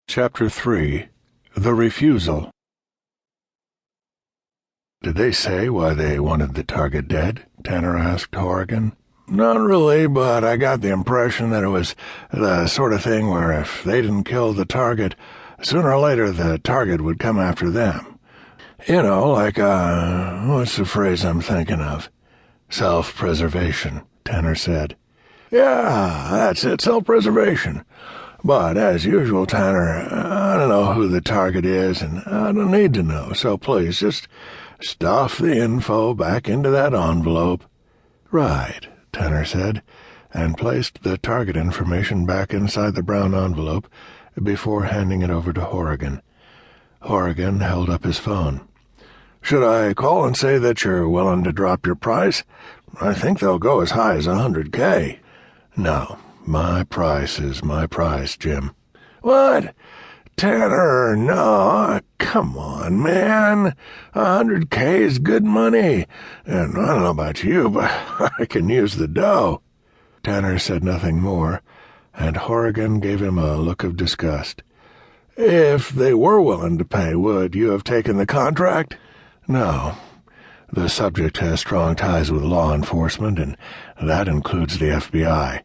Chapter 3. The Refusal. "Did they say why they wanted the target dead?" Tanner asked Horrigan. "Not really, but I got the impression that it was the sort of thing where if they didn't kill the target, sooner or later the target would come after them. You know, like, what's the phrase I'm thinking of?" "Self-preservation," Tanner said. "Yeah, that's it, self-preservation. But, as usual, Tanner, I don't know who the target is, and I don't need to know, so please, just stuff the info back into that envelope." "Right," Tanner said, and placed the target information back inside the brown envelope before handing it over to Horrigan. Horrigan held up his phone. "Should I call and say that you're willing to drop your price? I think they'll go as high as $100K. "No. My price is my price, Jim." "What? Tanner, no. Come on, man. $100K is good money. And I don't know about you, but I can use the dough." Tanner said nothing more, and Horrigan gave him a look of disgust. "If they were willing to pay, would you have taken the contract?" "No. The subject has strong ties with law enforcement, and that includes the FBI.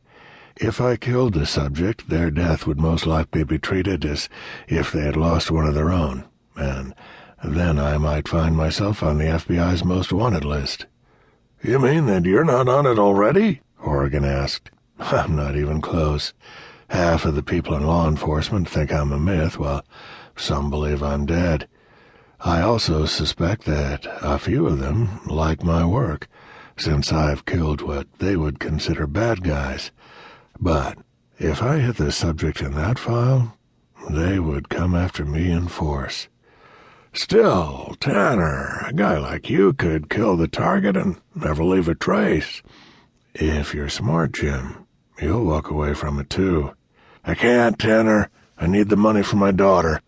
If I killed the subject, their death would most likely be treated as if they had lost one of their own, and then I might find myself on the FBI's most wanted list." "You mean that you're not on it already?" Horrigan asked. "I'm not even close. Half of the people in law enforcement think I'm a myth, while some believe I'm dead. I also suspect that a few of them like my work, since I've killed what they would consider bad guys. But if I hit the subject in that file, they would come after me in force." "Still, Tanner, a guy like you could kill the target and never leave a trace." "If you're smart, Jim, you'll walk away from it too." "I can't, Tanner. I need the money for my daughter."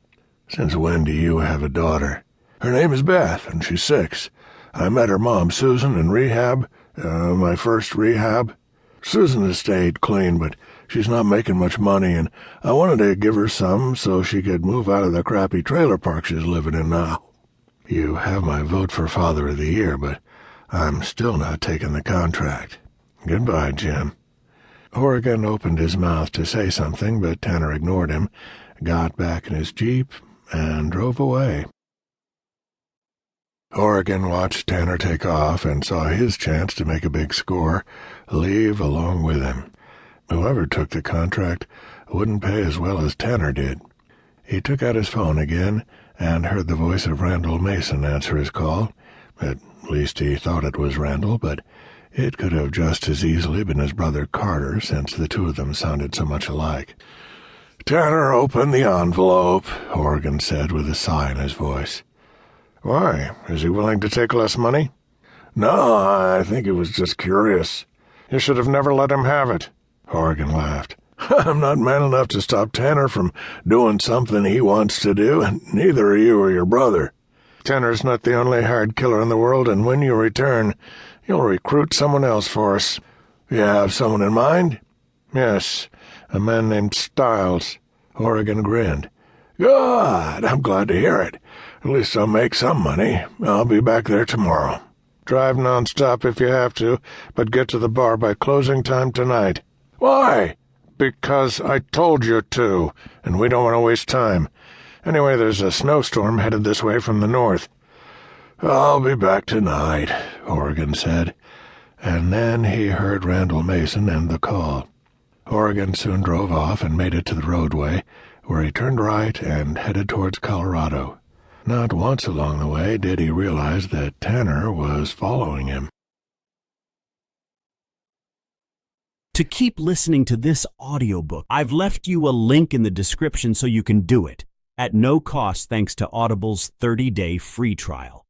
"Since when do you have a daughter?" "Her name is Beth, and she's 6. I met her mom, Susan, in rehab, my first rehab. Susan has stayed clean, but she's not making much money, and I wanted to give her some so she could move out of the crappy trailer park she's living in now." "You have my vote for Father of the Year, but I'm still not taking the contract. Goodbye, Jim." Horrigan opened his mouth to say something, but Tanner ignored him, got back in his Jeep, and drove away. Horrigan watched Tanner take off and saw his chance to make a big score leave along with him. Whoever took the contract wouldn't pay as well as Tanner did. He took out his phone again and heard the voice of Randall Mason answer his call. At least he thought it was Randall, but it could have just as easily been his brother Carter, since the two of them sounded so much alike. "Tanner, open the envelope," Horrigan said with a sigh in his voice. "Why? Is he willing to take less money?" "No, I think he was just curious." "You should have never let him have it." Horrigan laughed. "I'm not man enough to stop Tanner from doing something he wants to do, and neither are you or your brother. Tanner's not the only hired killer in the world, and when you return, you'll recruit someone else for us." "You have someone in mind?" "Yes, a man named Stiles." Horrigan grinned. "Good. I'm glad to hear it. At least I'll make some money. I'll be back there tomorrow." "Drive nonstop if you have to, but get to the bar by closing time tonight." "Why?" "Because I told you to, and we don't want to waste time. Anyway, there's a snowstorm headed this way from the north." "I'll be back tonight," Horrigan said, and then he heard Randall Mason end the call. Horrigan soon drove off and made it to the roadway, where he turned right and headed towards Colorado. Not once along the way did he realize that Tanner was following him. To keep listening to this audiobook, I've left you a link in the description so you can do it, at no cost thanks to Audible's 30-day free trial.